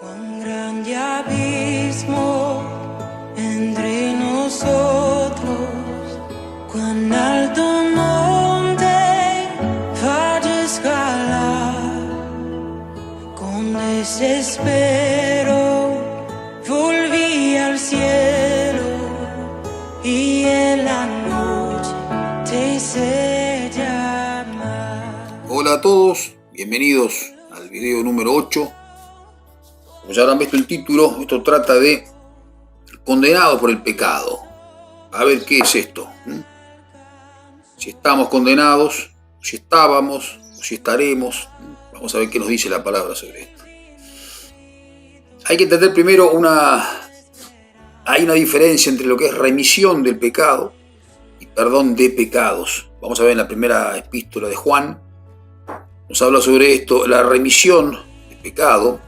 Cuán grande abismo entre nosotros, cuán alto monte falla escalar, con desespero volví al cielo y en la noche te hice llamar. Hola a todos, bienvenidos al video número 8. Como ya habrán visto el título, esto trata de condenado por el pecado. A ver qué es esto. Si estamos condenados, si estábamos, o si estaremos. Vamos a ver qué nos dice la palabra sobre esto. Hay que entender primero hay una diferencia entre lo que es remisión del pecado y perdón de pecados. Vamos a ver en la primera epístola de Juan. Nos habla sobre esto, la remisión del pecado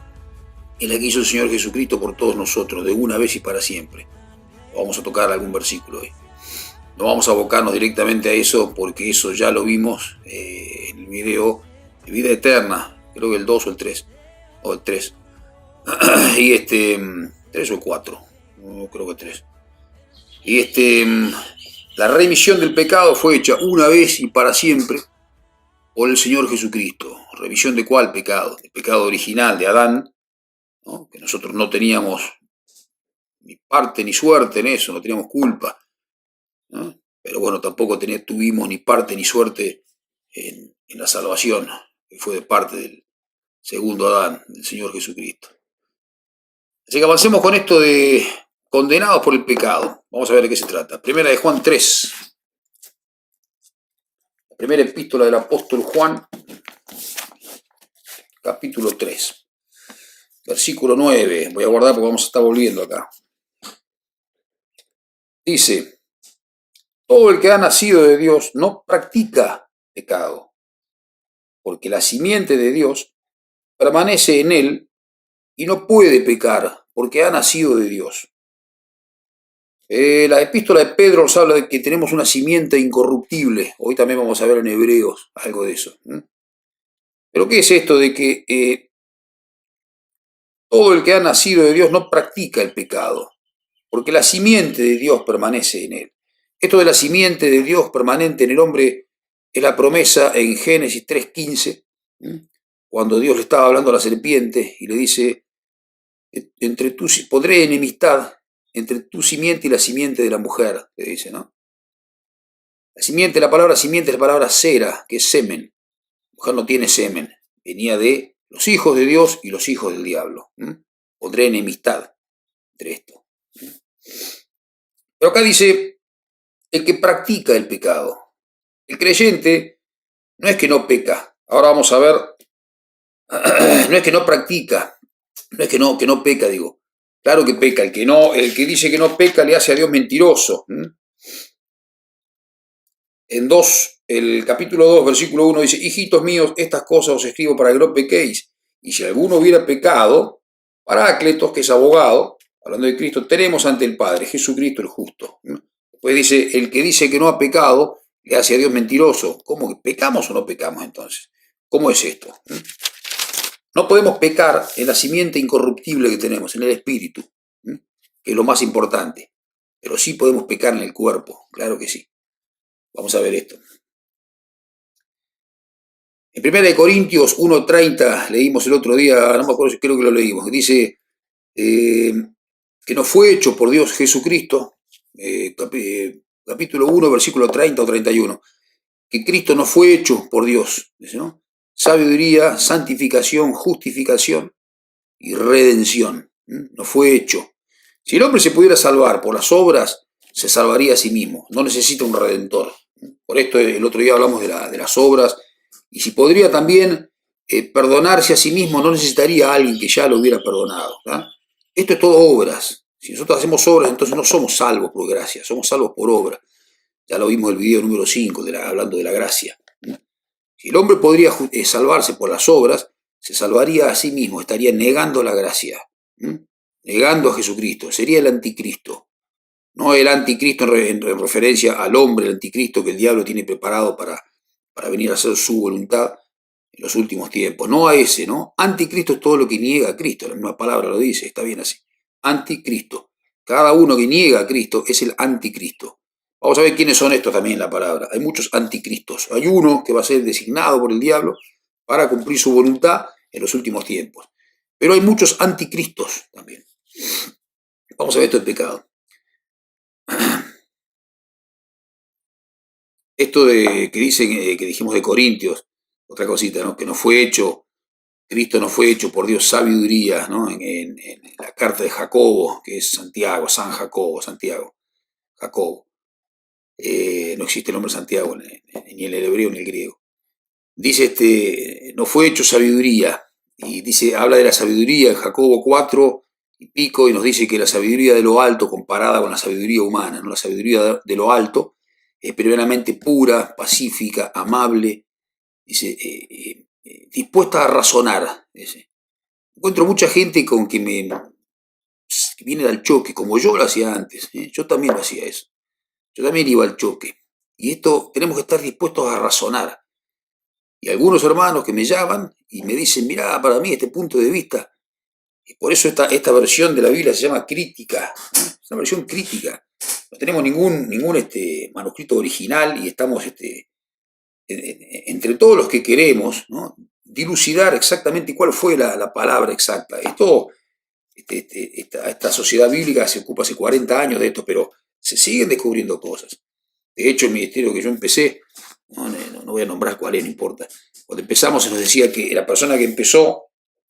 es la que hizo el Señor Jesucristo por todos nosotros, de una vez y para siempre. Vamos a tocar algún versículo hoy. No vamos a abocarnos directamente a eso, porque eso ya lo vimos en el video de vida eterna, creo que el 2 o el 3, o el 3. Y 3 o el 4, no, creo que 3. Y la remisión del pecado fue hecha una vez y para siempre por el Señor Jesucristo. ¿Remisión de cuál pecado? El pecado original de Adán, ¿no? Que nosotros no teníamos ni parte ni suerte en eso, no teníamos culpa, ¿no? Pero bueno, tampoco tuvimos ni parte ni suerte en la salvación, que fue de parte del segundo Adán, del Señor Jesucristo. Así que avancemos con esto de condenados por el pecado. Vamos a ver de qué se trata. Primera de Juan 3. La primera epístola del apóstol Juan, capítulo 3. Versículo 9, voy a guardar porque vamos a estar volviendo acá. Dice, todo el que ha nacido de Dios no practica pecado, porque la simiente de Dios permanece en él y no puede pecar, porque ha nacido de Dios. La epístola de Pedro nos habla de que tenemos una simiente incorruptible. Hoy también vamos a ver en Hebreos algo de eso. Pero ¿qué es esto de que todo el que ha nacido de Dios no practica el pecado? Porque la simiente de Dios permanece en él. Esto de la simiente de Dios permanente en el hombre es la promesa en Génesis 3:15, cuando Dios le estaba hablando a la serpiente y le dice, pondré enemistad entre tu simiente y la simiente de la mujer, le dice, ¿no? La palabra simiente es la palabra sera, que es semen. La mujer no tiene semen, venía de los hijos de Dios y los hijos del diablo. Pondré enemistad entre esto. Pero acá dice, el que practica el pecado. El creyente no es que no peca. Ahora vamos a ver, no es que no practica, no es que no peca, digo. Claro que peca, el que dice que no peca le hace a Dios mentiroso. El capítulo 2, versículo 1 dice, hijitos míos, estas cosas os escribo para que no pequéis. Y si alguno hubiera pecado, Parácletos, que es abogado, hablando de Cristo, tenemos ante el Padre, Jesucristo el justo. Después dice, el que dice que no ha pecado, le hace a Dios mentiroso. ¿Cómo que pecamos o no pecamos entonces? ¿Cómo es esto? No podemos pecar en la simiente incorruptible que tenemos, en el espíritu, que es lo más importante. Pero sí podemos pecar en el cuerpo, claro que sí. Vamos a ver esto. En 1 Corintios 1:30 leímos el otro día, no me acuerdo, creo que lo leímos, dice que nos fue hecho por Dios Jesucristo, capítulo 1, versículo 30 o 31, que Cristo nos fue hecho por Dios, dice, ¿no? Sabiduría, santificación, justificación y redención. Nos fue hecho. Si el hombre se pudiera salvar por las obras, se salvaría a sí mismo. No necesita un redentor. Por esto el otro día hablamos de las obras. Y si podría también perdonarse a sí mismo, no necesitaría a alguien que ya lo hubiera perdonado. Esto es todo obras. Si nosotros hacemos obras, entonces no somos salvos por gracia, somos salvos por obra. Ya lo vimos en el video número 5, hablando de la gracia. Si el hombre podría salvarse por las obras, se salvaría a sí mismo, estaría negando la gracia, negando a Jesucristo, sería el anticristo. No el anticristo en referencia al hombre, el anticristo que el diablo tiene preparado para venir a hacer su voluntad. en los últimos tiempos, no a ese, ¿no? Anticristo es todo lo que niega a Cristo, la misma palabra lo dice, está bien así. Anticristo. Cada uno que niega a Cristo es el anticristo. Vamos a ver quiénes son estos también en la palabra. Hay muchos anticristos. Hay uno que va a ser designado por el diablo para cumplir su voluntad en los últimos tiempos. Pero hay muchos anticristos también. Vamos a ver esto del pecado. Esto de que dicen, que dijimos de Corintios, otra cosita, ¿no? Que no fue hecho, Cristo no fue hecho por Dios sabiduría, ¿no? En la carta de Jacobo, que es Santiago, San Jacobo, Santiago, Jacobo. No existe el nombre Santiago ni en el hebreo ni en el griego. Dice, no fue hecho sabiduría, y dice, habla de la sabiduría en Jacobo 4 y pico, y nos dice que la sabiduría de lo alto comparada con la sabiduría humana, ¿no? La sabiduría de lo alto es primeramente pura, pacífica, amable, dice, dispuesta a razonar. Dice. Encuentro mucha gente con que viene al choque, como yo lo hacía antes. Yo también lo hacía eso. Yo también iba al choque. Y esto tenemos que estar dispuestos a razonar. Y algunos hermanos que me llaman y me dicen, mirá, para mí este punto de vista, y por eso esta versión de la Biblia se llama crítica, ¿no? Es una versión crítica. No tenemos ningún manuscrito original y estamos entre todos los que queremos, ¿no? Dilucidar exactamente cuál fue la palabra exacta. Esta sociedad bíblica se ocupa hace 40 años de esto, pero se siguen descubriendo cosas. De hecho, el ministerio que yo empecé, no voy a nombrar cuál es, no importa. Cuando empezamos se nos decía que la persona que empezó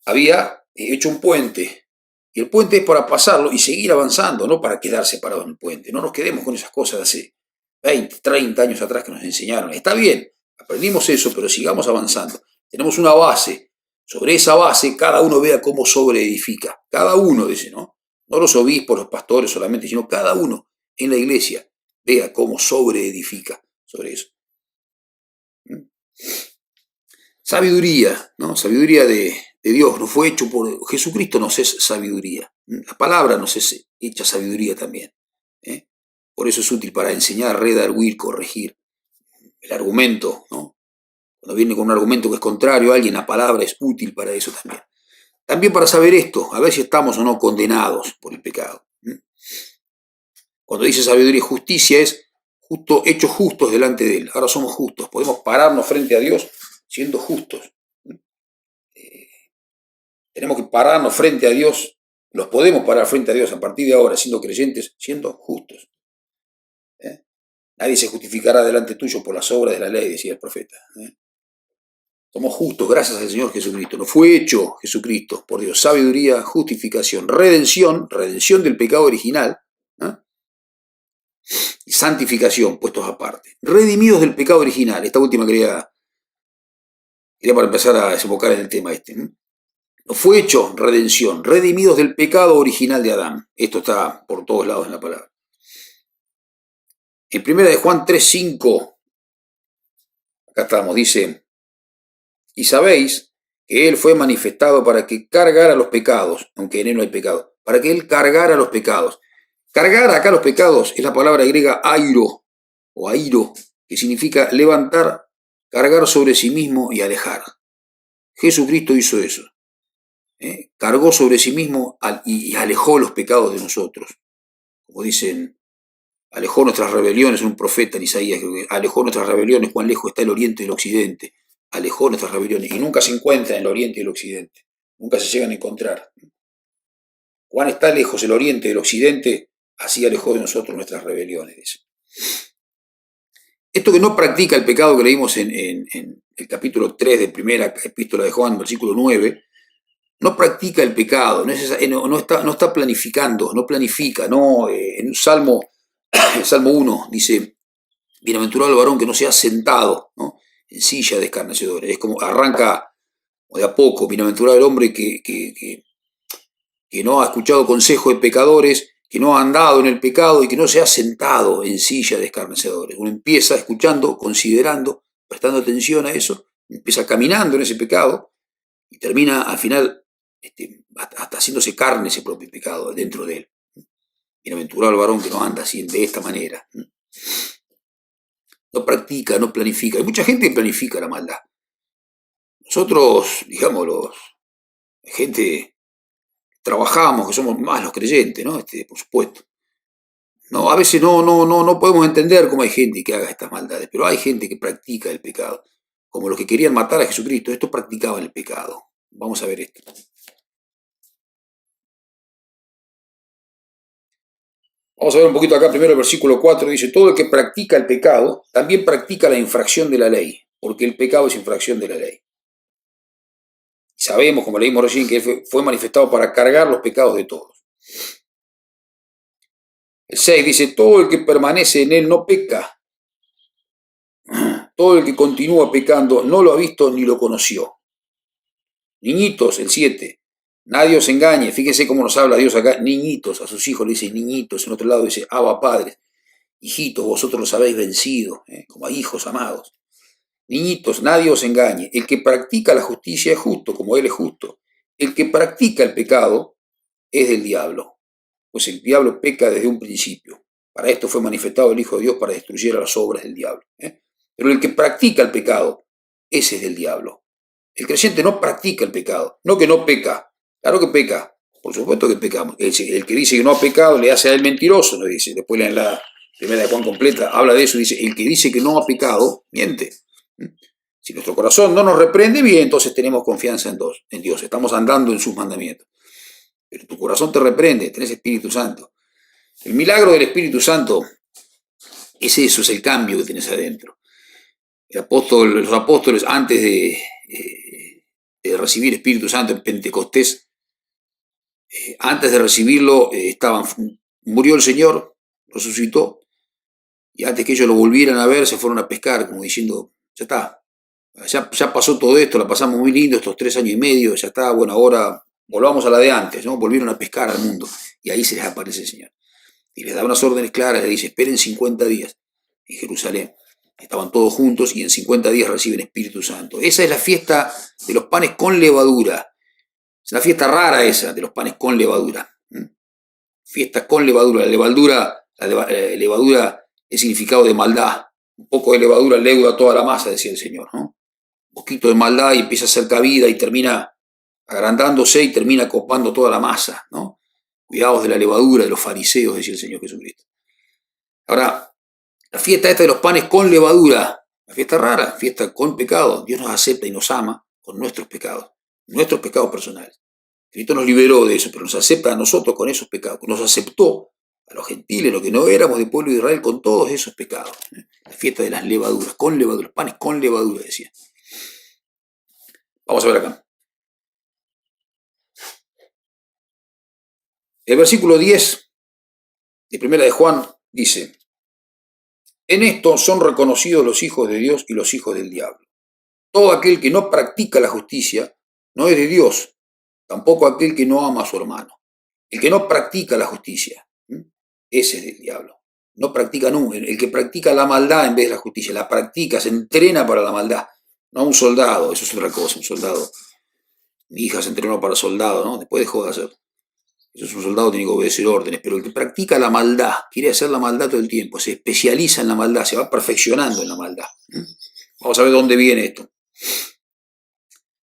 había hecho un puente. Y el puente es para pasarlo y seguir avanzando, no para quedarse parado en el puente. No nos quedemos con esas cosas de hace 20, 30 años atrás que nos enseñaron. Está bien, aprendimos eso, pero sigamos avanzando. Tenemos una base. Sobre esa base, cada uno vea cómo sobreedifica. Cada uno, dice, ¿no? No los obispos, los pastores solamente, sino cada uno en la iglesia vea cómo sobreedifica sobre eso. Sabiduría, ¿no? Sabiduría de Dios, no fue hecho por Jesucristo, nos es sabiduría. La palabra nos es hecha sabiduría también. Por eso es útil para enseñar, redarguir, corregir. El argumento, ¿no? Cuando viene con un argumento que es contrario a alguien, la palabra es útil para eso también. También para saber esto, a ver si estamos o no condenados por el pecado. Cuando dice sabiduría y justicia es hechos justos delante de Él. Ahora somos justos, podemos pararnos frente a Dios siendo justos. Tenemos que pararnos frente a Dios, los podemos parar frente a Dios a partir de ahora, siendo creyentes, siendo justos. Nadie se justificará delante tuyo por las obras de la ley, decía el profeta. Somos justos gracias al Señor Jesucristo. No fue hecho Jesucristo por Dios. Sabiduría, justificación, redención del pecado original, y santificación, puestos aparte. Redimidos del pecado original. Esta última quería para empezar a desembocar en el tema este. No fue hecho redención, redimidos del pecado original de Adán. Esto está por todos lados en la palabra. En 1 de Juan 3:5, acá estamos, dice, y sabéis que Él fue manifestado para que cargara los pecados, aunque en Él no hay pecado, para que Él cargara los pecados. Cargar acá los pecados es la palabra griega airo, o airo, que significa levantar, cargar sobre sí mismo y alejar. Jesucristo hizo eso. Cargó sobre sí mismo y alejó los pecados de nosotros. Como dicen, alejó nuestras rebeliones, un profeta en Isaías, alejó nuestras rebeliones, cuán lejos está el oriente del occidente. Alejó nuestras rebeliones y nunca se encuentran en el oriente y el occidente. Nunca se llegan a encontrar. Cuán está lejos el oriente del occidente, así alejó de nosotros nuestras rebeliones. Dice. Esto que no practica el pecado que leímos en el capítulo 3 de primera epístola de Juan, versículo 9, no practica el pecado, no está planificando, no planifica, no. En un Salmo, el Salmo 1 dice, bienaventurado el varón que no sea sentado, ¿no? En silla de escarnecedores. Es como arranca de a poco, bienaventurado el hombre que no ha escuchado consejo de pecadores, que no ha andado en el pecado y que no se ha sentado en silla de escarnecedores. Uno empieza escuchando, considerando, prestando atención a eso, empieza caminando en ese pecado y termina al final hasta haciéndose carne ese propio pecado dentro de él. Bienaventurado el varón que no anda así de esta manera. No practica, no planifica. Hay mucha gente que planifica la maldad. Nosotros, digamos, gente, trabajamos, que somos más los creyentes, ¿no? Por supuesto. No, a veces no podemos entender cómo hay gente que haga estas maldades, pero hay gente que practica el pecado, como los que querían matar a Jesucristo. Estos practicaban el pecado. Vamos a ver esto. Vamos a ver un poquito acá primero el versículo 4, dice, todo el que practica el pecado también practica la infracción de la ley, porque el pecado es infracción de la ley. Sabemos, como leímos recién, que fue manifestado para cargar los pecados de todos. El 6 dice, todo el que permanece en él no peca. Todo el que continúa pecando no lo ha visto ni lo conoció. Niñitos, el 7, nadie os engañe. Fíjense cómo nos habla Dios acá. Niñitos, a sus hijos le dice niñitos. En otro lado dice, Abba Padre. Hijitos, vosotros los habéis vencido, como a hijos amados. Niñitos, nadie os engañe. El que practica la justicia es justo, como él es justo. El que practica el pecado es del diablo, pues el diablo peca desde un principio. Para esto fue manifestado el Hijo de Dios para destruir las obras del diablo. Pero el que practica el pecado, ese es del diablo. El creyente no practica el pecado, no que no peca. Claro que peca, por supuesto que pecamos. El que dice que no ha pecado le hace a él mentiroso, ¿no? Dice, después en la primera de Juan completa habla de eso, dice, el que dice que no ha pecado, miente. Si nuestro corazón no nos reprende, bien, entonces tenemos confianza en Dios, estamos andando en sus mandamientos. Pero tu corazón te reprende, tenés Espíritu Santo. El milagro del Espíritu Santo es eso, es el cambio que tenés adentro. Los apóstoles, antes de recibir Espíritu Santo en Pentecostés, antes de recibirlo, murió el Señor, resucitó, y antes que ellos lo volvieran a ver, se fueron a pescar, como diciendo, ya está, ya pasó todo esto, la pasamos muy lindo estos 3 años y medio, ya está, bueno, ahora volvamos a la de antes, ¿no? Volvieron a pescar al mundo, y ahí se les aparece el Señor. Y les da unas órdenes claras, les dice, esperen 50 días en Jerusalén. Estaban todos juntos y en 50 días reciben Espíritu Santo. Esa es la fiesta de los panes con levadura. Es una fiesta rara esa, de los panes con levadura. Fiesta con levadura. La levadura es significado de maldad. Un poco de levadura leuda toda la masa, decía el Señor, ¿no? Un poquito de maldad y empieza a hacer cabida y termina agrandándose y termina copando toda la masa, ¿no? Cuidados de la levadura de los fariseos, decía el Señor Jesucristo. Ahora, la fiesta esta de los panes con levadura, la fiesta rara, fiesta con pecado. Dios nos acepta y nos ama con nuestros pecados personales. Cristo nos liberó de eso, pero nos acepta a nosotros con esos pecados. Nos aceptó a los gentiles, lo que no éramos del pueblo de Israel, con todos esos pecados. La fiesta de las levaduras, con levadura, panes con levadura, decía. Vamos a ver acá. El versículo 10 de Primera de Juan dice, en esto son reconocidos los hijos de Dios y los hijos del diablo. Todo aquel que no practica la justicia no es de Dios, tampoco aquel que no ama a su hermano. El que no practica la justicia, ese es del diablo. No practica nunca. El que practica la maldad en vez de la justicia, la practica, se entrena para la maldad. No un soldado, eso es otra cosa, un soldado. Mi hija se entrenó para soldado, ¿no? Después dejó de hacer. Eso es un soldado, tiene que obedecer órdenes, pero el que practica la maldad, quiere hacer la maldad todo el tiempo, se especializa en la maldad, se va perfeccionando en la maldad. Vamos a ver dónde viene esto.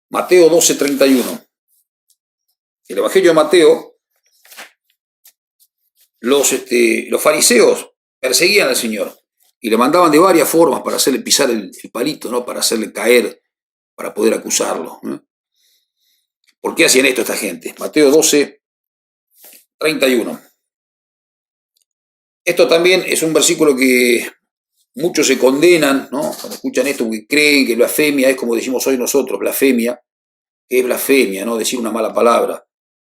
Mateo 12:31. El Evangelio de Mateo, los fariseos perseguían al Señor y le mandaban de varias formas para hacerle pisar el palito, ¿no? Para hacerle caer, para poder acusarlo, ¿no? ¿Por qué hacían esto esta gente? Mateo 12:31. Esto también es un versículo que muchos se condenan, ¿no? Cuando escuchan esto, porque creen que blasfemia es como decimos hoy nosotros, blasfemia. ¿Qué es blasfemia? ¿No? Decir una mala palabra.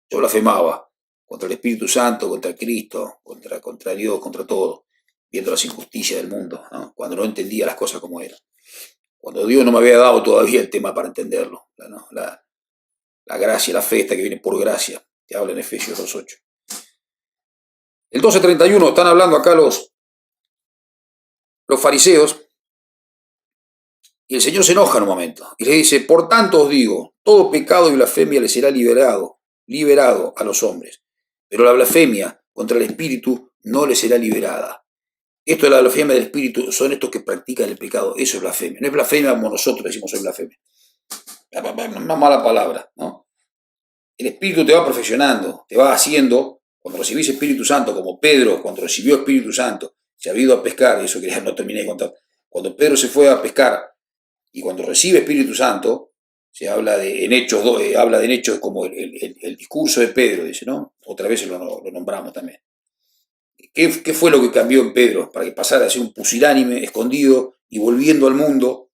Yo blasfemaba contra el Espíritu Santo, contra Cristo, contra Dios, contra todo, viendo las injusticias del mundo, ¿no? Cuando no entendía las cosas como eran. Cuando Dios no me había dado todavía el tema para entenderlo, ¿no? La gracia, la fe esta que viene por gracia, que habla en Efesios 2:8. El 12:31 están hablando acá los fariseos y el Señor se enoja en un momento y les dice, por tanto os digo, todo pecado y blasfemia les será liberado a los hombres, pero la blasfemia contra el Espíritu no les será liberada. Esto de la blasfemia del Espíritu son estos que practican el pecado, eso es blasfemia. No es blasfemia como nosotros decimos soy blasfemia. una mala palabra, ¿no? El Espíritu te va perfeccionando, te va haciendo, cuando recibís Espíritu Santo, como Pedro, cuando recibió Espíritu Santo, se ha ido a pescar, eso que ya no terminé de contar, cuando Pedro se fue a pescar y cuando recibe Espíritu Santo, se habla de, en Hechos, habla de en Hechos como el discurso de Pedro, dice, ¿no? Otra vez lo nombramos también. ¿Qué fue lo que cambió en Pedro para que pasara a ser un pusilánime, escondido y volviendo al mundo,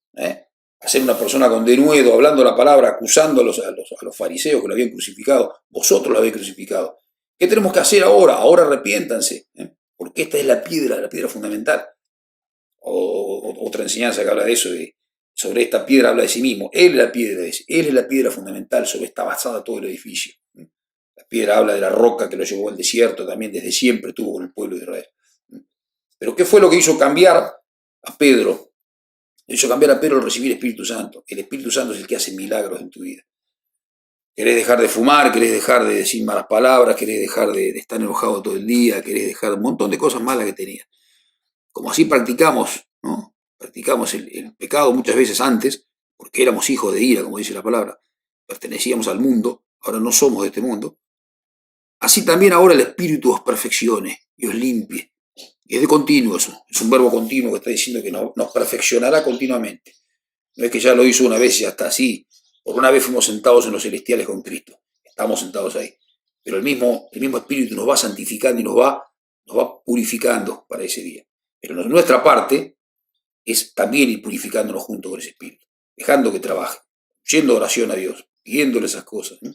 a ser una persona con denuedo, hablando la palabra, acusando a los fariseos que lo habían crucificado? Vosotros lo habéis crucificado. ¿Qué tenemos que hacer ahora? Ahora arrepiéntanse, porque esta es la piedra fundamental. Otra enseñanza que habla de eso, sobre esta piedra habla de sí mismo. Él es la piedra fundamental, sobre esta basada todo el edificio. La piedra habla de la roca que lo llevó al desierto, también desde siempre estuvo con el pueblo de Israel. Pero ¿qué fue lo que hizo cambiar a Pedro? Hizo cambiar a Pedro al recibir el Espíritu Santo. El Espíritu Santo es el que hace milagros en tu vida. Querés dejar de fumar, querés dejar de decir malas palabras, querés dejar de estar enojado todo el día, querés dejar un montón de cosas malas que tenías. Como así practicamos, ¿no? Practicamos el pecado muchas veces antes, porque éramos hijos de ira, como dice la palabra. Pertenecíamos al mundo, ahora no somos de este mundo. Así también ahora el Espíritu os perfeccione y os limpie. Y es de continuo eso, es un verbo continuo que está diciendo que nos perfeccionará continuamente. No es que ya lo hizo una vez y ya está así. Por una vez fuimos sentados en los celestiales con Cristo. Estamos sentados ahí. Pero el mismo Espíritu nos va santificando y nos va purificando para ese día. Pero nuestra parte es también ir purificándonos junto con ese Espíritu, dejando que trabaje, yendo a oración a Dios, pidiéndole esas cosas, ¿no?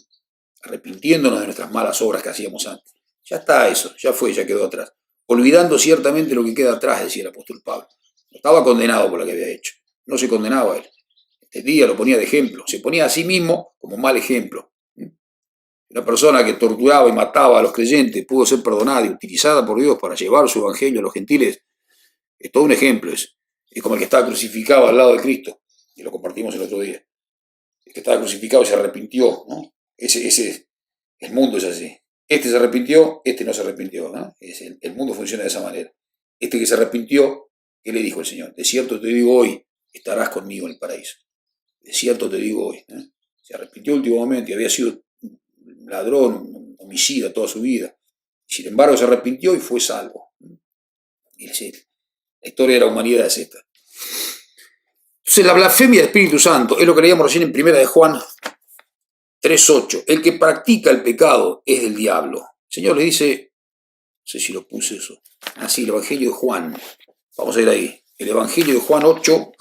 Arrepintiéndonos de nuestras malas obras que hacíamos antes. Ya está eso, ya fue, ya quedó atrás. Olvidando ciertamente lo que queda atrás, decía el apóstol Pablo. No estaba condenado por lo que había hecho, no se condenaba a él. Este día lo ponía de ejemplo, se ponía a sí mismo como mal ejemplo. Una persona que torturaba y mataba a los creyentes pudo ser perdonada y utilizada por Dios para llevar su evangelio a los gentiles. Es todo un ejemplo. Es como el que estaba crucificado al lado de Cristo, y lo compartimos el otro día. El que estaba crucificado y se arrepintió, ¿no? El mundo es así. Este se arrepintió, este no se arrepintió, ¿no? El mundo funciona de esa manera. Este que se arrepintió, ¿qué le dijo el Señor? De cierto te digo hoy, estarás conmigo en el paraíso. De cierto te digo hoy. Se arrepintió últimamente y había sido un ladrón, un homicida toda su vida. Sin embargo, se arrepintió y fue salvo. Y la historia de la humanidad es esta. Entonces, la blasfemia del Espíritu Santo es lo que leíamos recién en 1 de Juan 3:8. El que practica el pecado es del diablo. El Señor le dice, no sé si lo puse eso. Sí, el Evangelio de Juan. Vamos a ir ahí. El Evangelio de Juan 8,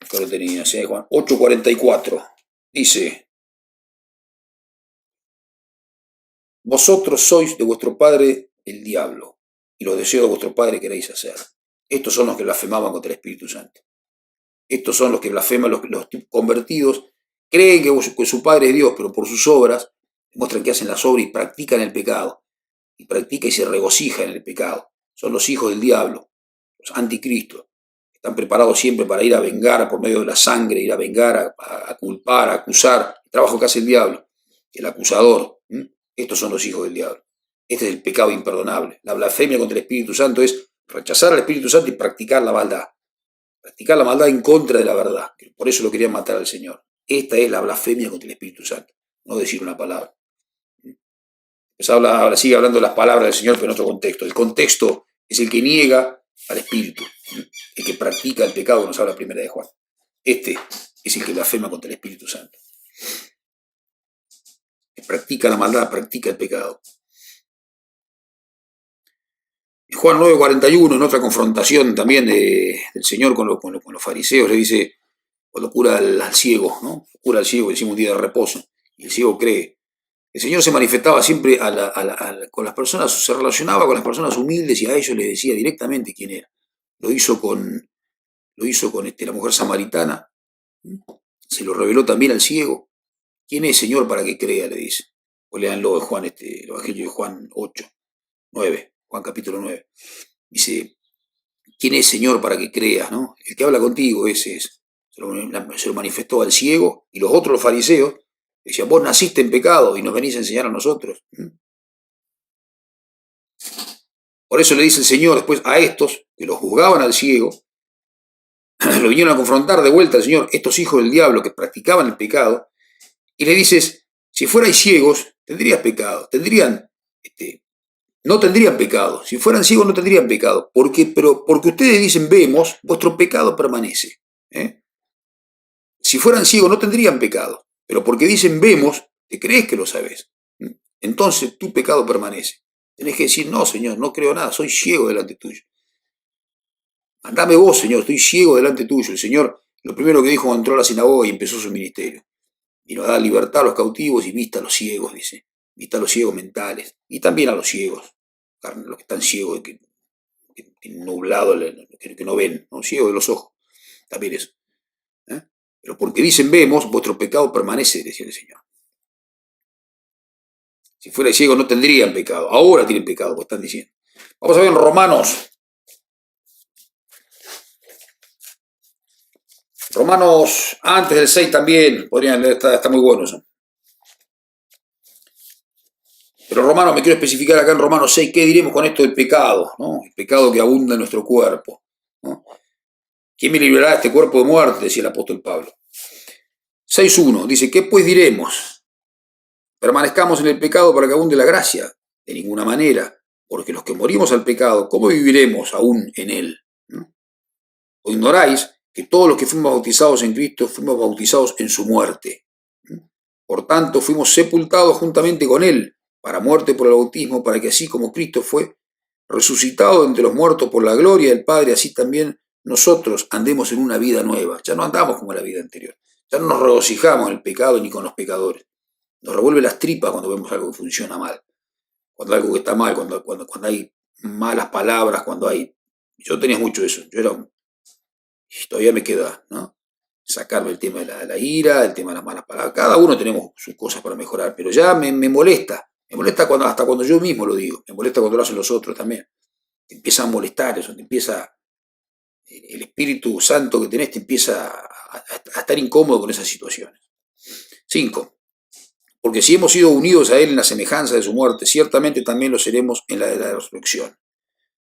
que lo tenía, ¿sí? Juan 8:44. Dice, vosotros sois de vuestro padre el diablo, y los deseos de vuestro padre queréis hacer. Estos son los que blasfemaban contra el Espíritu Santo. Estos son los que blasfeman, los convertidos, creen que su padre es Dios, pero por sus obras demuestran que hacen las obras y practican el pecado. Y practica y se regocija en el pecado. Son los hijos del diablo, los anticristos. Están preparados siempre para ir a vengar por medio de la sangre, ir a vengar, a culpar, a acusar. El trabajo que hace el diablo, el acusador. Estos son los hijos del diablo. Este es el pecado imperdonable. La blasfemia contra el Espíritu Santo es rechazar al Espíritu Santo y practicar la maldad. Practicar la maldad en contra de la verdad. Por eso lo querían matar al Señor. Esta es la blasfemia contra el Espíritu Santo. No decir una palabra. Pues ahora sigue hablando de las palabras del Señor, pero en otro contexto. El contexto es el que niega al Espíritu. El que practica el pecado, nos habla 1 de Juan. Este es el que blasfema contra el Espíritu Santo. El que practica la maldad, practica el pecado. En Juan 9:41, en otra confrontación también del Señor con los fariseos, le dice, cuando cura al ciego, ¿no? Cura al ciego, decimos un día de reposo, y el ciego cree. El Señor se manifestaba siempre con las personas, se relacionaba con las personas humildes y a ellos les decía directamente quién era. Lo hizo con la mujer samaritana, se lo reveló también al ciego. ¿Quién es, Señor, para que crea? Le dice. O leanlo en Juan, el Evangelio de Juan 8:9. Juan capítulo 9, dice, ¿quién es, Señor, para que creas? ¿No? El que habla contigo, ese es. Se lo manifestó al ciego, y los otros, los fariseos, decían, vos naciste en pecado y nos venís a enseñar a nosotros. Por eso le dice el Señor después a estos, que los juzgaban al ciego, lo vinieron a confrontar de vuelta al Señor, estos hijos del diablo que practicaban el pecado, y le dices, si fuerais ciegos, tendrías pecado, no tendrían pecado, si fueran ciegos no tendrían pecado, pero porque ustedes dicen vemos, vuestro pecado permanece. ¿Eh? Si fueran ciegos no tendrían pecado, pero porque dicen vemos, te crees que lo sabes. Entonces tu pecado permanece. Tenés que decir, no, Señor, no creo nada, soy ciego delante tuyo. Mandame vos, Señor, estoy ciego delante tuyo. El Señor, lo primero que dijo cuando entró a la sinagoga y empezó su ministerio. Vino a dar libertad a los cautivos y vista a los ciegos, dice. Vista a los ciegos mentales. Y también a los ciegos. Los que están ciegos, que tienen nublado, que no ven, ¿no? Ciegos de los ojos. También eso. ¿Eh? Pero porque dicen vemos, vuestro pecado permanece, decía el Señor. Si fuera ciego no tendrían pecado. Ahora tienen pecado, pues están diciendo. Vamos a ver en Romanos. Romanos, antes del 6 también, podrían leer, está muy bueno eso. Pero Romanos, me quiero especificar acá en Romanos 6, ¿qué diremos con esto del pecado? ¿No? El pecado que abunda en nuestro cuerpo. ¿No? ¿Quién me librará de este cuerpo de muerte? Decía el apóstol Pablo. 6.1, dice, ¿qué pues diremos? ¿Permanezcamos en el pecado para que abunde la gracia? De ninguna manera, porque los que morimos al pecado, ¿cómo viviremos aún en él? ¿No? ¿O ignoráis que todos los que fuimos bautizados en Cristo fuimos bautizados en su muerte? Por tanto, fuimos sepultados juntamente con él para muerte por el bautismo, para que así como Cristo fue resucitado entre los muertos por la gloria del Padre, así también nosotros andemos en una vida nueva. Ya no andamos como en la vida anterior. Ya no nos regocijamos en el pecado ni con los pecadores. Nos revuelve las tripas cuando vemos algo que funciona mal, cuando algo que está mal, cuando hay malas palabras, cuando hay... Yo tenía mucho eso. Y todavía me queda, ¿no? Sacarme el tema de la ira, el tema de las malas palabras. Cada uno tenemos sus cosas para mejorar, pero ya me molesta. Me molesta hasta cuando yo mismo lo digo. Me molesta cuando lo hacen los otros también. Te empieza a molestar eso, te empieza... El Espíritu Santo que tenés te empieza a estar incómodo con esas situaciones. 5. Porque si hemos sido unidos a Él en la semejanza de su muerte, ciertamente también lo seremos en la de la resurrección.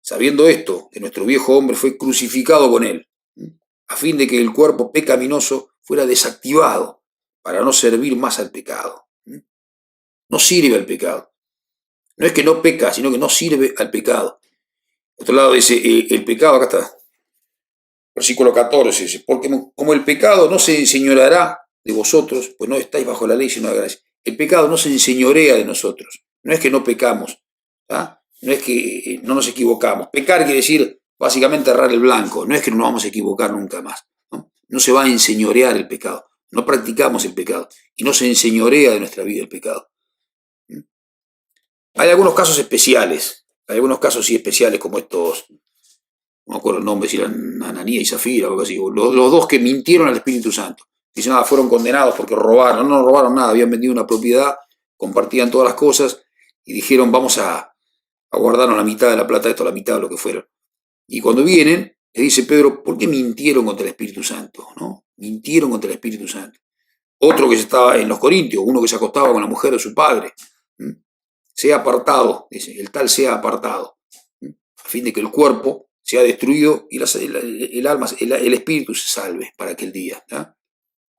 Sabiendo esto, que nuestro viejo hombre fue crucificado con Él, a fin de que el cuerpo pecaminoso fuera desactivado para no servir más al pecado. No sirve al pecado. No es que no peca, sino que no sirve al pecado. Por otro lado dice, el pecado, acá está, versículo 14, dice, porque como el pecado no se enseñoreará de vosotros, pues no estáis bajo la ley, sino la gracia. El pecado no se enseñorea de nosotros. No es que no pecamos, ¿ah? No es que no nos equivocamos. Pecar quiere decir básicamente errar el blanco. No es que no nos vamos a equivocar nunca más. No se va a enseñorear el pecado. No practicamos el pecado. Y no se enseñorea de nuestra vida el pecado. Hay algunos casos especiales. Hay algunos casos sí especiales como estos, no me acuerdo el nombre, si eran Ananías y Zafira o algo así. Los dos que mintieron al Espíritu Santo. Dicen, nada, fueron condenados porque robaron. No robaron nada, habían vendido una propiedad, compartían todas las cosas y dijeron, vamos a guardarnos la mitad de la plata de esto, la mitad de lo que fueron. Y cuando vienen, le dice Pedro, ¿por qué mintieron contra el Espíritu Santo? ¿No? Mintieron contra el Espíritu Santo. Otro que estaba en los Corintios, uno que se acostaba con la mujer de su padre. Sea apartado, dice, el tal sea apartado, a fin de que el cuerpo sea destruido y el alma, el espíritu se salve para aquel día. ¿No?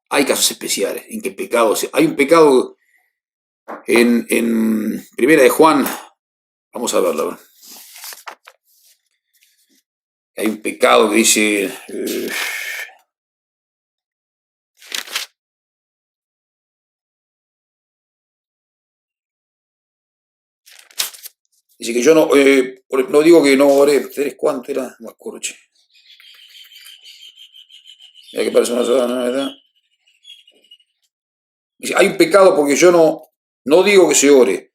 Hay casos especiales en que el pecado, hay un pecado en Primera de Juan, vamos a verlo. Hay un pecado que dice, dice que yo no digo que no oré, ¿cuánto era? No me acuerdo, che. Mira que parece una sola, ¿no? ¿Verdad? Dice, hay un pecado porque yo no digo que se ore.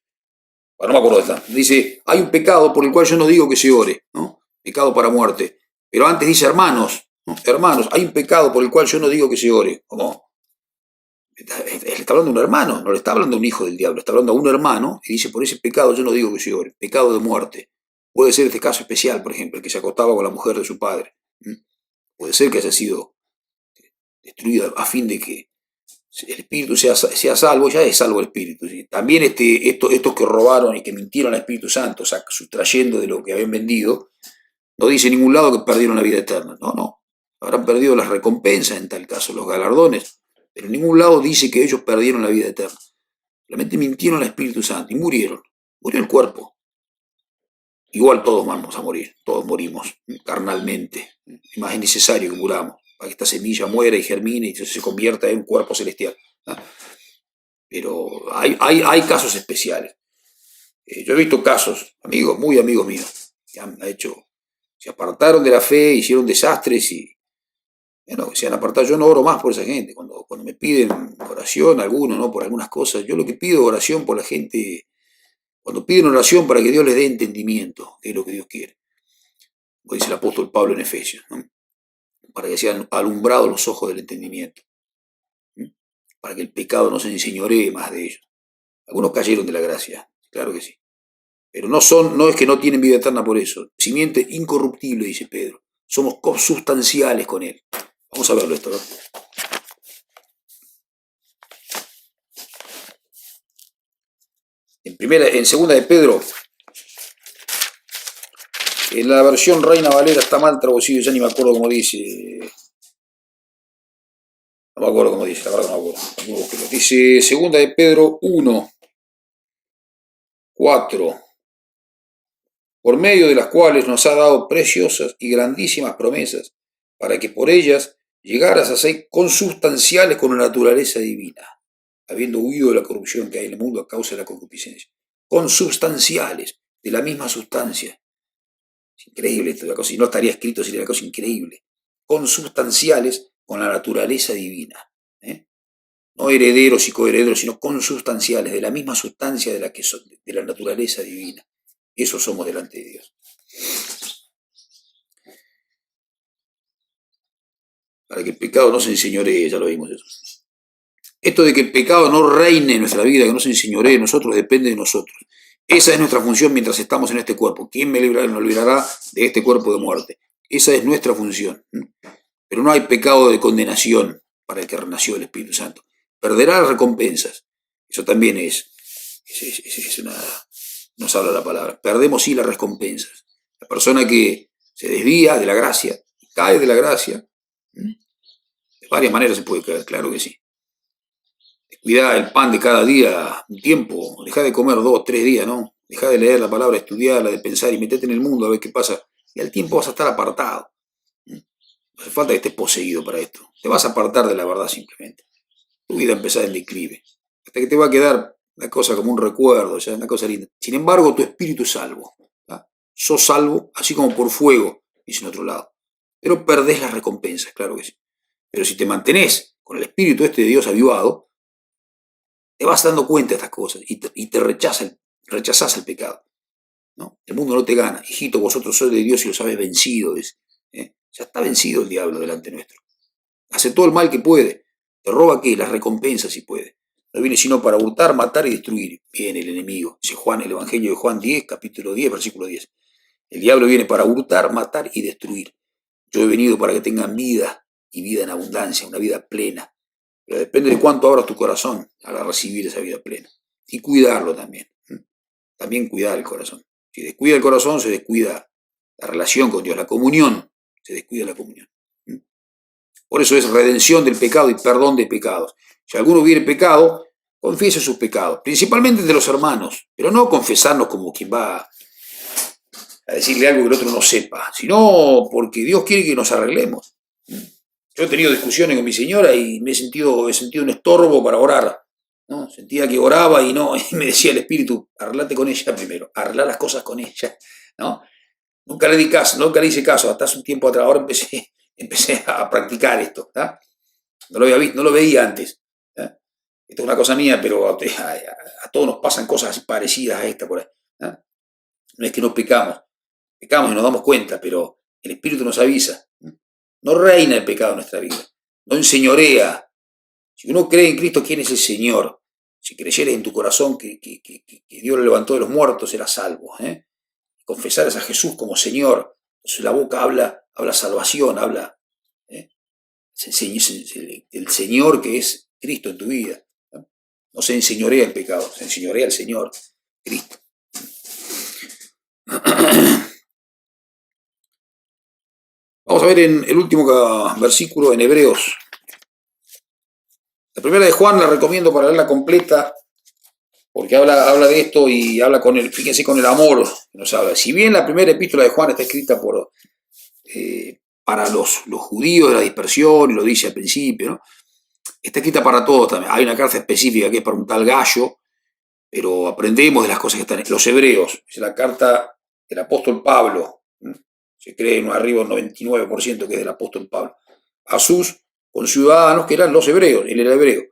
Bueno, no me acuerdo de esta. Dice, hay un pecado por el cual yo no digo que se ore, ¿no? Pecado para muerte. Pero antes dice, hermanos, ¿no? Hermanos, hay un pecado por el cual yo no digo que se ore. ¿Cómo? Le está hablando a un hermano, no le está hablando a un hijo del diablo, está hablando a un hermano y dice, por ese pecado yo no digo que se ore. Pecado de muerte. Puede ser este caso especial, por ejemplo, el que se acostaba con la mujer de su padre. Puede ser que haya sido destruido a fin de que el espíritu sea salvo, ya es salvo el espíritu. ¿Sí? También estos que robaron y que mintieron al Espíritu Santo, o sea, sustrayendo de lo que habían vendido, no dice en ningún lado que perdieron la vida eterna. No. habrán perdido las recompensas en tal caso, los galardones, pero en ningún lado dice que ellos perdieron la vida eterna. Solamente mintieron al Espíritu Santo y murieron. Murió el cuerpo. Igual todos vamos a morir, todos morimos carnalmente. Y más es necesario que muramos para que esta semilla muera y germine y se convierta en un cuerpo celestial. Pero hay casos especiales. Yo he visto casos, amigos, muy amigos míos, que han hecho, se apartaron de la fe, hicieron desastres y, bueno, se han apartado. Yo no oro más por esa gente. Cuando me piden oración, algunos, ¿no? Por algunas cosas, yo lo que pido es oración por la gente. Cuando piden oración para que Dios les dé entendimiento, que es lo que Dios quiere. Como dice el apóstol Pablo en Efesios, ¿no? Para que sean alumbrados los ojos del entendimiento. Para que el pecado no se enseñoree más de ellos. Algunos cayeron de la gracia, claro que sí. Pero no es que no tienen vida eterna por eso. Simiente incorruptible, dice Pedro. Somos consubstanciales con él. Vamos a verlo esto, ¿no? En segunda de Pedro, en la versión Reina Valera está mal traducido, ya ni me acuerdo cómo dice. No me acuerdo cómo dice, la verdad no me acuerdo. Dice segunda de Pedro 1, 4, por medio de las cuales nos ha dado preciosas y grandísimas promesas, para que por ellas llegaras a ser consubstanciales con la naturaleza divina, habiendo huido de la corrupción que hay en el mundo a causa de la concupiscencia. Consubstanciales, de la misma sustancia. Es increíble esto, cosa, y no estaría escrito, sería una cosa increíble. Consubstanciales con la naturaleza divina. No herederos y coherederos, sino consubstanciales, de la misma sustancia de la naturaleza divina. Eso somos delante de Dios. Para que el pecado no se enseñoree, ya lo vimos eso. Esto de que el pecado no reine en nuestra vida, que no se enseñoree en nosotros, depende de nosotros. Esa es nuestra función mientras estamos en este cuerpo. ¿Quién me librará de este cuerpo de muerte? Esa es nuestra función. Pero no hay pecado de condenación para el que renació el Espíritu Santo. Perderá las recompensas. Eso también nos habla la palabra. Perdemos sí las recompensas. La persona que se desvía de la gracia, cae de la gracia, de varias maneras se puede caer, claro que sí. Cuidá el pan de cada día, un tiempo, dejá de comer 2, 3 días, ¿no? Dejá de leer la palabra, estudiarla, de pensar y metete en el mundo a ver qué pasa. Y al tiempo vas a estar apartado. No hace falta que estés poseído para esto. Te vas a apartar de la verdad simplemente. Tu vida empezará en declive. Hasta que te va a quedar una cosa como un recuerdo, ya, una cosa linda. Sin embargo, tu espíritu es salvo. ¿Ah? Sos salvo, así como por fuego, dice en otro lado. Pero perdés las recompensas, claro que sí. Pero si te mantenés con el espíritu de Dios avivado, te vas dando cuenta de estas cosas y te rechazás el pecado, ¿no? El mundo no te gana. Hijito, vosotros sois de Dios y los habéis vencido. Ya está vencido el diablo delante nuestro. Hace todo el mal que puede. ¿Te roba qué? Las recompensas si puede. No viene sino para hurtar, matar y destruir. Viene el enemigo. Dice Juan, el Evangelio de Juan 10, capítulo 10, versículo 10. El diablo viene para hurtar, matar y destruir. Yo he venido para que tengan vida y vida en abundancia, una vida plena. Pero depende de cuánto abras tu corazón al recibir esa vida plena. Y cuidarlo también. También cuidar el corazón. Si descuida el corazón, se descuida la relación con Dios, la comunión. Se descuida la comunión. Por eso es redención del pecado y perdón de pecados. Si alguno hubiere pecado, confiese sus pecados. Principalmente de los hermanos. Pero no confesarnos como quien va a decirle algo que el otro no sepa. Sino porque Dios quiere que nos arreglemos. Yo he tenido discusiones con mi señora y he sentido un estorbo para orar, ¿no? Sentía que oraba y me decía el Espíritu, arreglate con ella primero, arreglar las cosas con ella, ¿no? Nunca le hice caso, hasta hace un tiempo atrás, ahora empecé a practicar esto, ¿no? No lo había visto, no lo veía antes, ¿no? Esto es una cosa mía, pero a todos nos pasan cosas así parecidas a esta por ahí, ¿no? No es que no pecamos y nos damos cuenta, pero el Espíritu nos avisa. No reina el pecado en nuestra vida, no enseñorea. Si uno cree en Cristo, ¿quién es el Señor? Si creyeres en tu corazón que Dios lo levantó de los muertos, serás salvo. Confesares a Jesús como Señor. Entonces la boca habla salvación, habla el Señor que es Cristo en tu vida. No se enseñorea el pecado, se enseñorea el Señor, Cristo. Vamos a ver en el último versículo en Hebreos. La primera de Juan la recomiendo para leerla completa, porque habla de esto y habla fíjense, con el amor que nos habla. Si bien la primera epístola de Juan está escrita para los judíos de la dispersión, y lo dice al principio, ¿no? Está escrita para todos también. Hay una carta específica que es para un tal Gallo, pero aprendemos de las cosas que están en los hebreos. Es la carta del apóstol Pablo. Se cree arriba un 99% que es del apóstol Pablo. A sus conciudadanos que eran los hebreos, él era hebreo.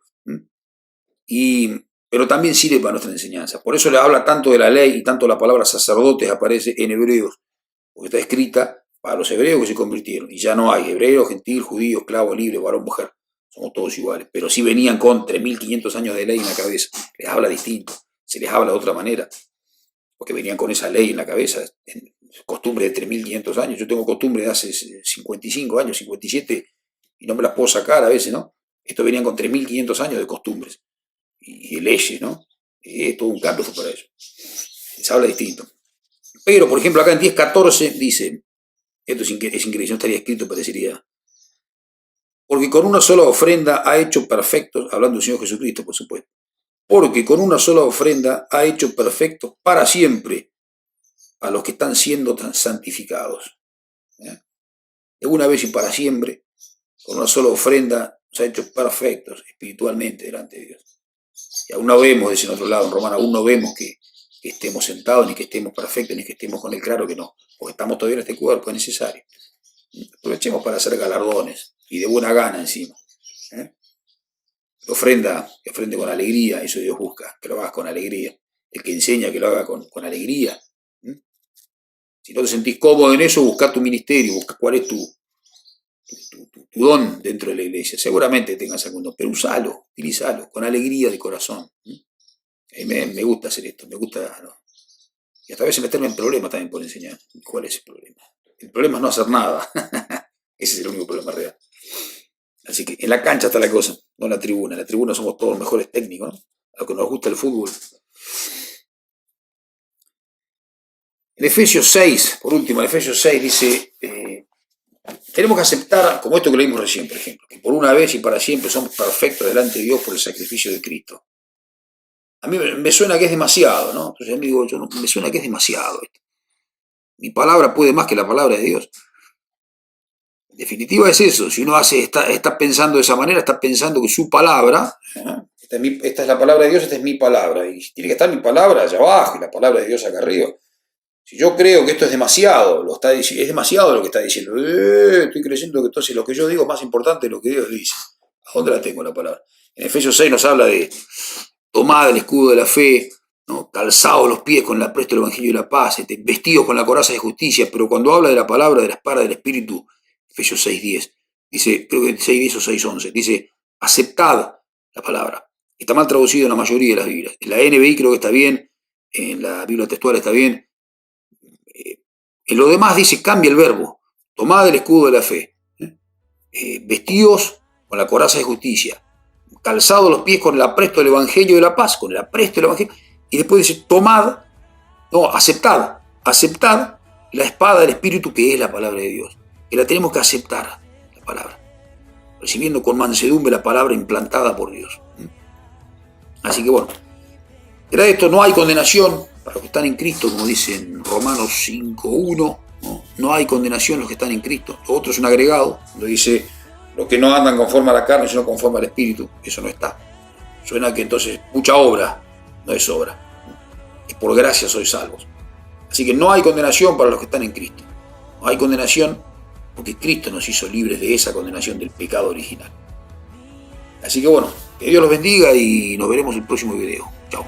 Pero también sirve para nuestra enseñanza. Por eso le habla tanto de la ley y tanto la palabra sacerdotes aparece en Hebreos, porque está escrita para los hebreos que se convirtieron. Y ya no hay hebreo, gentil, judío, esclavo, libre, varón, mujer. Somos todos iguales. Pero sí venían con 3.500 años de ley en la cabeza. Les habla distinto. Se les habla de otra manera. Porque venían con esa ley en la cabeza. En costumbre de 3.500 años. Yo tengo costumbre de hace 55 años, 57, y no me las puedo sacar a veces, ¿no? Estos venían con 3.500 años de costumbres y de leyes, ¿no? Todo un cambio fue para eso. Se habla distinto. Pero, por ejemplo, acá en 10:14 dice, esto es increíble, no estaría escrito, parecería. Porque con una sola ofrenda ha hecho perfectos, hablando del Señor Jesucristo, por supuesto. Porque con una sola ofrenda ha hecho perfectos para siempre a los que están siendo santificados. De una vez y para siempre, con una sola ofrenda se ha hecho perfectos espiritualmente delante de Dios. Y aún no vemos, dice en otro lado, en Romano, aún no vemos que estemos sentados, ni que estemos perfectos, ni que estemos con él, claro que no, porque estamos todavía en este cuerpo, es necesario. Aprovechemos para hacer galardones, y de buena gana encima. Que ofrende con alegría, eso Dios busca, que lo hagas con alegría. El que enseña que lo haga con alegría. Si no te sentís cómodo en eso, busca tu ministerio, busca cuál es tu don dentro de la iglesia. Seguramente tengas algún don, pero utilízalo con alegría de corazón. A mí me gusta hacer esto, me gusta, ¿no? Y hasta a veces meterme en problemas también por enseñar. ¿Cuál es el problema? El problema es no hacer nada. Ese es el único problema real. Así que en la cancha está la cosa, no en la tribuna. En la tribuna somos todos los mejores técnicos, ¿no? A lo que nos gusta el fútbol. En Efesios 6, por último, en Efesios 6 dice, tenemos que aceptar, como esto que leímos recién, por ejemplo, que por una vez y para siempre somos perfectos delante de Dios por el sacrificio de Cristo. A mí me suena que es demasiado, ¿no? Entonces yo digo, me suena que es demasiado esto. Mi palabra puede más que la palabra de Dios. En definitiva es eso. Si uno está pensando de esa manera, está pensando que su palabra, esta es la palabra de Dios, esta es mi palabra. Y tiene que estar mi palabra allá abajo y la palabra de Dios acá arriba. Si yo creo que esto es demasiado, es demasiado lo que está diciendo. Estoy creyendo que entonces lo que yo digo es más importante de lo que Dios dice. ¿A dónde la tengo la palabra? En Efesios 6 nos habla de tomad el escudo de la fe, ¿no? Calzados los pies con la apresto del evangelio y la paz, vestidos con la coraza de justicia. Pero cuando habla de la palabra, de la espada del Espíritu, Efesios 6:10, dice, creo que 6:10 o 6:11, dice, aceptad la palabra. Está mal traducido en la mayoría de las Biblias. En la NBI creo que está bien, en la Biblia textual está bien. En lo demás dice, cambia el verbo, tomad el escudo de la fe, vestidos con la coraza de justicia, calzados los pies con el apresto del evangelio de la paz, con el apresto del evangelio, y después dice, aceptad la espada del Espíritu, que es la palabra de Dios, que la tenemos que aceptar, la palabra, recibiendo con mansedumbre la palabra implantada por Dios. Así que bueno, era esto, no hay condenación para los que están en Cristo, como dice en Romanos 5:1, no hay condenación en los que están en Cristo. Lo otro es un agregado, donde dice, los que no andan conforme a la carne, sino conforme al Espíritu. Eso no está. Suena que entonces mucha obra, no es obra. Es por gracia sois salvos. Así que no hay condenación para los que están en Cristo. No hay condenación porque Cristo nos hizo libres de esa condenación del pecado original. Así que bueno, que Dios los bendiga y nos veremos en el próximo video. Chao.